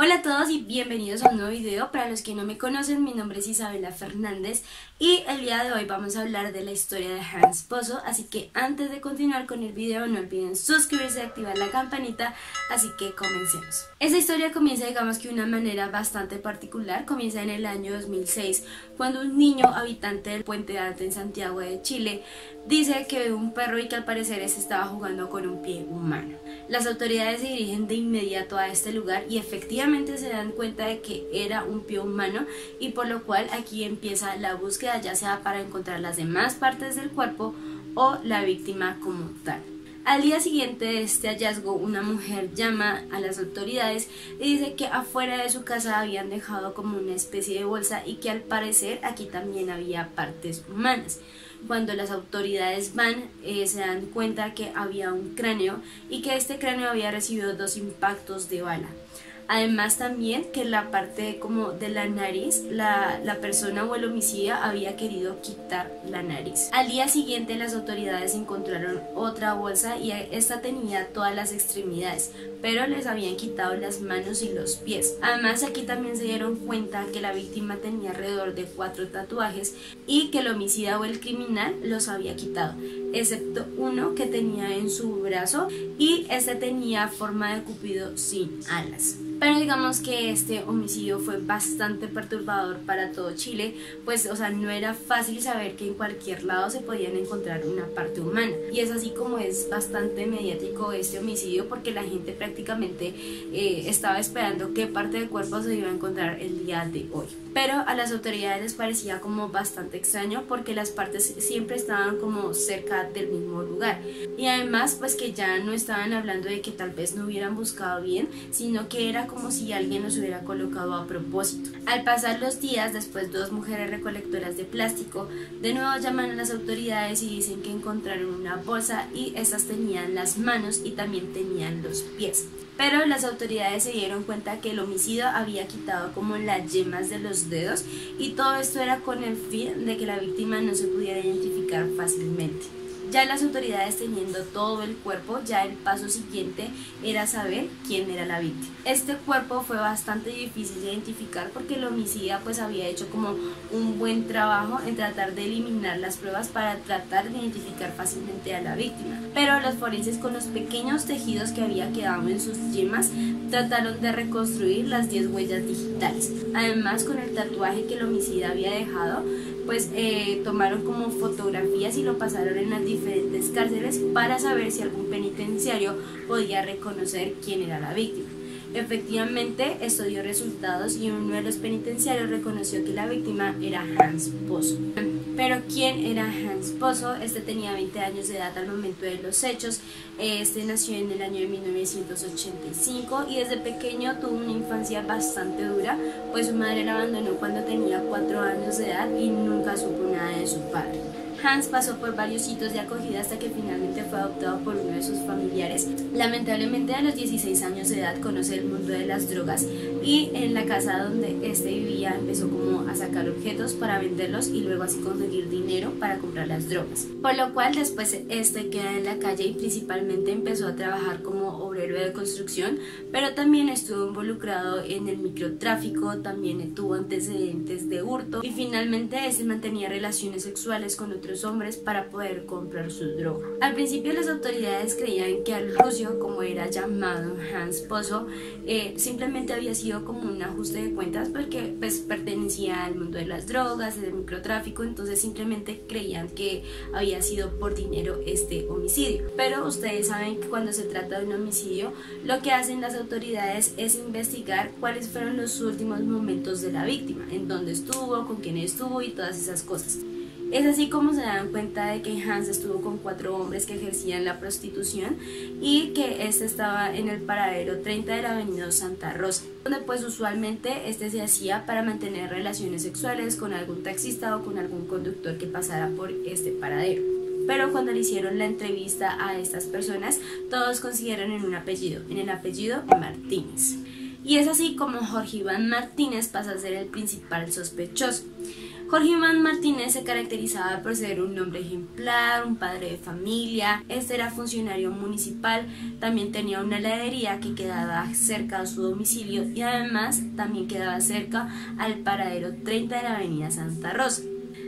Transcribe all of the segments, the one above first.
Hola a todos y bienvenidos a un nuevo video. Para los que no me conocen, mi nombre es Isabela Fernández y el día de hoy vamos a hablar de la historia de Hans Pozo. Así que antes de continuar con el video no olviden suscribirse y activar la campanita, así que comencemos. Esta historia comienza, digamos que de una manera bastante particular. Comienza en el año 2006, cuando un niño habitante del Puente Alto en Santiago de Chile dice que ve un perro y que al parecer se estaba jugando con un pie humano. Las autoridades se dirigen de inmediato a este lugar y efectivamente se dan cuenta de que era un pie humano, y por lo cual aquí empieza la búsqueda, ya sea para encontrar las demás partes del cuerpo o la víctima como tal. Al día siguiente de este hallazgo, una mujer llama a las autoridades y dice que afuera de su casa habían dejado como una especie de bolsa y que al parecer aquí también había partes humanas. Cuando las autoridades van, se dan cuenta que había un cráneo y que este cráneo había recibido 2 impactos de bala. Además también que la parte como de la nariz, la persona o el homicida había querido quitar la nariz. Al día siguiente las autoridades encontraron otra bolsa y esta tenía todas las extremidades, pero les habían quitado las manos y los pies. Además aquí también se dieron cuenta que la víctima tenía alrededor de 4 tatuajes y que el homicida o el criminal los había quitado, excepto uno que tenía en su brazo, y este tenía forma de cupido sin alas. Pero digamos que este homicidio fue bastante perturbador para todo Chile, pues no era fácil saber que en cualquier lado se podían encontrar una parte humana, y es así como es bastante mediático este homicidio, porque la gente prácticamente estaba esperando qué parte del cuerpo se iba a encontrar el día de hoy. Pero a las autoridades les parecía como bastante extraño, porque las partes siempre estaban como cerca del mismo lugar, y además pues que ya no estaban hablando de que tal vez no hubieran buscado bien, sino que era como si alguien los hubiera colocado a propósito. Al pasar los días, después 2 mujeres recolectoras de plástico de nuevo llaman a las autoridades y dicen que encontraron una bolsa y estas tenían las manos y también tenían los pies. Pero las autoridades se dieron cuenta que el homicida había quitado como las yemas de los dedos, y todo esto era con el fin de que la víctima no se pudiera identificar fácilmente. Ya las autoridades teniendo todo el cuerpo, ya el paso siguiente era saber quién era la víctima. Este cuerpo fue bastante difícil de identificar porque el homicida pues había hecho como un buen trabajo en tratar de eliminar las pruebas para tratar de identificar fácilmente a la víctima. Pero los forenses, con los pequeños tejidos que había quedado en sus yemas, trataron de reconstruir las 10 huellas digitales. Además, con el tatuaje que el homicida había dejado, pues tomaron como fotografías y lo pasaron en las diferentes cárceles para saber si algún penitenciario podía reconocer quién era la víctima. Efectivamente, esto dio resultados y uno de los penitenciarios reconoció que la víctima era Hans Pozo. Pero ¿quién era Hans Pozo? Este tenía 20 años de edad al momento de los hechos. Este nació en el año de 1985 y desde pequeño tuvo una infancia bastante dura, pues su madre la abandonó cuando tenía 4 años de edad y nunca supo nada de su padre. Hans pasó por varios sitios de acogida hasta que finalmente fue adoptado por uno de sus familiares. Lamentablemente a los 16 años de edad conoce el mundo de las drogas, y en la casa donde este vivía empezó como a sacar objetos para venderlos y luego así conseguir dinero para comprar las drogas. Por lo cual después queda en la calle y principalmente empezó a trabajar como obrero de construcción, pero también estuvo involucrado en el microtráfico, también tuvo antecedentes de hurto y finalmente mantenía relaciones sexuales con otros hombres para poder comprar su droga. Al principio las autoridades creían que al rucio, como era llamado Hans Pozo, simplemente había sido como un ajuste de cuentas porque pues pertenecía al mundo de las drogas, del microtráfico, entonces simplemente creían que había sido por dinero este homicidio. Pero ustedes saben que cuando se trata de un homicidio, lo que hacen las autoridades es investigar cuáles fueron los últimos momentos de la víctima, en dónde estuvo, con quién estuvo y todas esas cosas. Es así como se dan cuenta de que Hans estuvo con 4 hombres que ejercían la prostitución y que este estaba en el paradero 30 de la avenida Santa Rosa, donde pues usualmente se hacía para mantener relaciones sexuales con algún taxista o con algún conductor que pasara por este paradero. Pero cuando le hicieron la entrevista a estas personas, todos consiguieron en el apellido Martínez. Y es así como Jorge Iván Martínez pasa a ser el principal sospechoso. Jorge Iván Martínez se caracterizaba por ser un hombre ejemplar, un padre de familia. Este era funcionario municipal, también tenía una heladería que quedaba cerca de su domicilio y además también quedaba cerca al paradero 30 de la avenida Santa Rosa.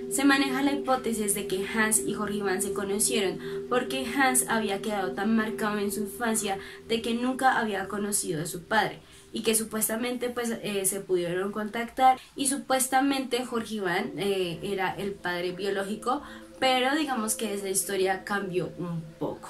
Se maneja la hipótesis de que Hans y Jorge Iván se conocieron porque Hans había quedado tan marcado en su infancia de que nunca había conocido a su padre y que supuestamente se pudieron contactar y supuestamente Jorge Iván era el padre biológico, pero digamos que esa historia cambió un poco.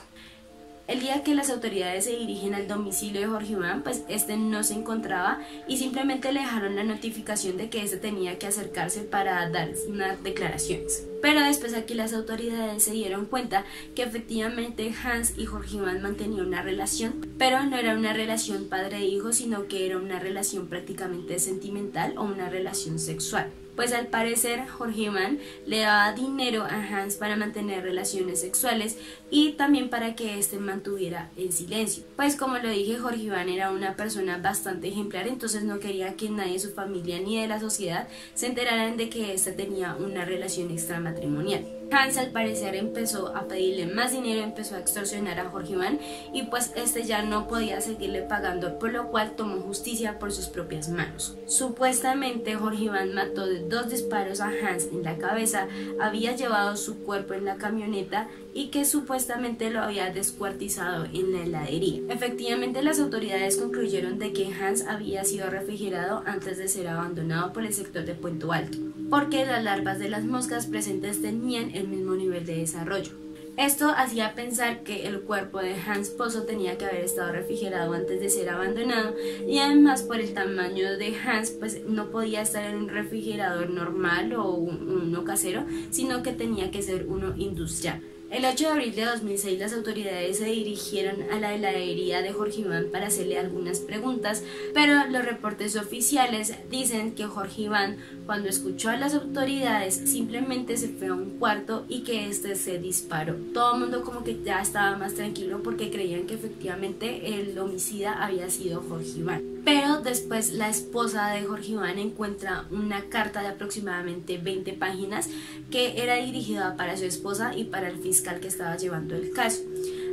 El día que las autoridades se dirigen al domicilio de Jorge Iván, pues este no se encontraba y simplemente le dejaron la notificación de que este tenía que acercarse para dar unas declaraciones. Pero después aquí las autoridades se dieron cuenta que efectivamente Hans y Jorge Iván mantenían una relación, pero no era una relación padre-hijo, sino que era una relación prácticamente sentimental o una relación sexual. Pues al parecer Jorge Iván le daba dinero a Hans para mantener relaciones sexuales y también para que éste mantuviera el silencio. Pues como lo dije, Jorge Iván era una persona bastante ejemplar, entonces no quería que nadie de su familia ni de la sociedad se enteraran de que éste tenía una relación extramatrimonial. Hans al parecer empezó a pedirle más dinero, empezó a extorsionar a Jorge Iván y pues este ya no podía seguirle pagando, por lo cual tomó justicia por sus propias manos. Supuestamente Jorge Iván mató de 2 disparos a Hans en la cabeza, había llevado su cuerpo en la camioneta y que supuestamente lo había descuartizado en la heladería. Efectivamente las autoridades concluyeron de que Hans había sido refrigerado antes de ser abandonado por el sector de Puente Alto, porque las larvas de las moscas presentes tenían el mismo nivel de desarrollo. Esto hacía pensar que el cuerpo de Hans Pozo tenía que haber estado refrigerado antes de ser abandonado y además por el tamaño de Hans pues no podía estar en un refrigerador normal o uno casero, sino que tenía que ser uno industrial. El 8 de abril de 2006 las autoridades se dirigieron a la heladería de Jorge Iván para hacerle algunas preguntas, pero los reportes oficiales dicen que Jorge Iván, cuando escuchó a las autoridades, simplemente se fue a un cuarto y que este se disparó. Todo el mundo como que ya estaba más tranquilo porque creían que efectivamente el homicida había sido Jorge Iván. Pero después la esposa de Jorge Iván encuentra una carta de aproximadamente 20 páginas que era dirigida para su esposa y para el fiscal que estaba llevando el caso.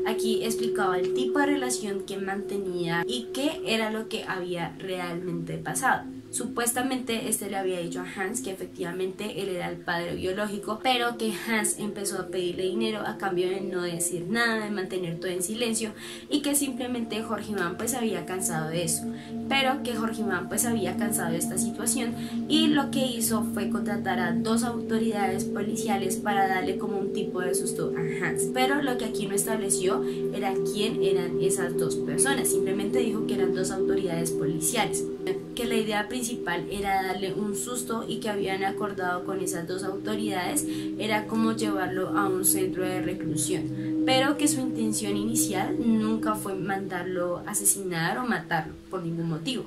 Aquí explicaba el tipo de relación que mantenía y qué era lo que había realmente pasado. Supuestamente este le había dicho a Hans que efectivamente él era el padre biológico, pero que Hans empezó a pedirle dinero a cambio de no decir nada, de mantener todo en silencio y que simplemente Jorge Iván pues había cansado de eso, pero que Jorge Iván pues había cansado de esta situación y lo que hizo fue contratar a 2 autoridades policiales para darle como un tipo de susto a Hans, pero lo que aquí no estableció era quién eran esas 2 personas, simplemente dijo que eran 2 autoridades policiales, que la idea principal era darle un susto y que habían acordado con esas 2 autoridades era como llevarlo a un centro de reclusión, pero que su intención inicial nunca fue mandarlo a asesinar o matarlo por ningún motivo,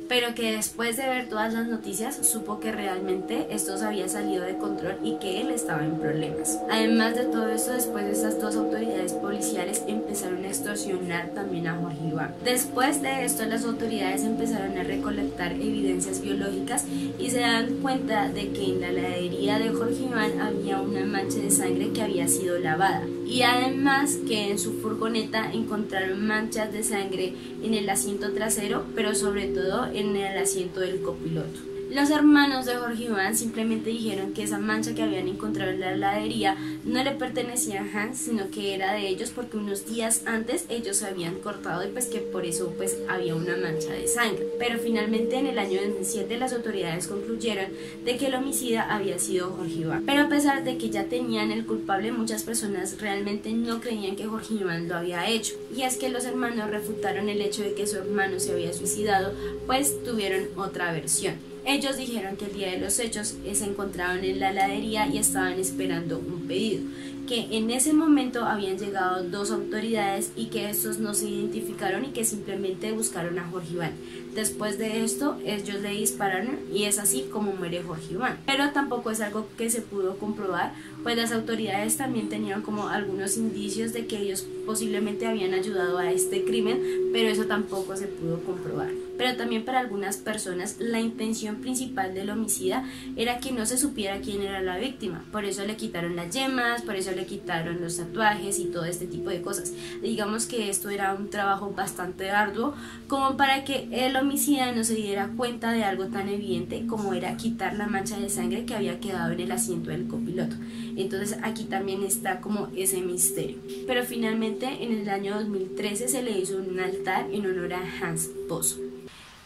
pero que después de ver todas las noticias supo que realmente esto se había salido de control y que él estaba en problemas. Además de todo esto, después de estas 2 autoridades policiales empezaron a extorsionar también a Jorge Iván. Después de esto las autoridades empezaron a recolectar evidencias biológicas y se dan cuenta de que en la heladería de Jorge Iván había una mancha de sangre que había sido lavada y además que en su furgoneta encontraron manchas de sangre en el asiento trasero, pero sobre todo en el asiento del copiloto. Los hermanos de Jorge Iván simplemente dijeron que esa mancha que habían encontrado en la heladería no le pertenecía a Hans, sino que era de ellos porque unos días antes ellos se habían cortado y pues que por eso pues había una mancha de sangre. Pero finalmente en el año 2007 las autoridades concluyeron de que el homicida había sido Jorge Iván. Pero a pesar de que ya tenían el culpable, muchas personas realmente no creían que Jorge Iván lo había hecho. Y es que los hermanos refutaron el hecho de que su hermano se había suicidado, pues tuvieron otra versión. Ellos dijeron que el día de los hechos se encontraban en la heladería y estaban esperando un pedido, que en ese momento habían llegado 2 autoridades y que estos no se identificaron y que simplemente buscaron a Jorge Iván. Después de esto ellos le dispararon y es así como muere Jorge Iván. Pero tampoco es algo que se pudo comprobar, pues las autoridades también tenían como algunos indicios de que ellos posiblemente habían ayudado a este crimen, pero eso tampoco se pudo comprobar. pero también para algunas personas la intención principal del homicida era que no se supiera quién era la víctima. Por eso le quitaron las yemas, por eso le quitaron los tatuajes y todo este tipo de cosas. Digamos que esto era un trabajo bastante arduo, como para que el homicida no se diera cuenta de algo tan evidente como era quitar la mancha de sangre que había quedado en el asiento del copiloto. Entonces aquí también está como ese misterio. Pero finalmente en el año 2013 se le hizo un altar en honor a Hans Pozo.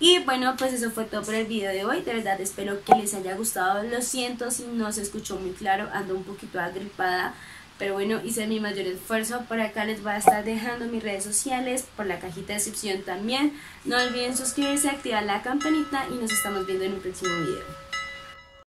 Y bueno, pues eso fue todo por el video de hoy. De verdad espero que les haya gustado. Lo siento si no se escuchó muy claro, ando un poquito agripada, pero bueno, hice mi mayor esfuerzo. Por acá les voy a estar dejando mis redes sociales, por la cajita de descripción también. No olviden suscribirse, activar la campanita y nos estamos viendo en un próximo video.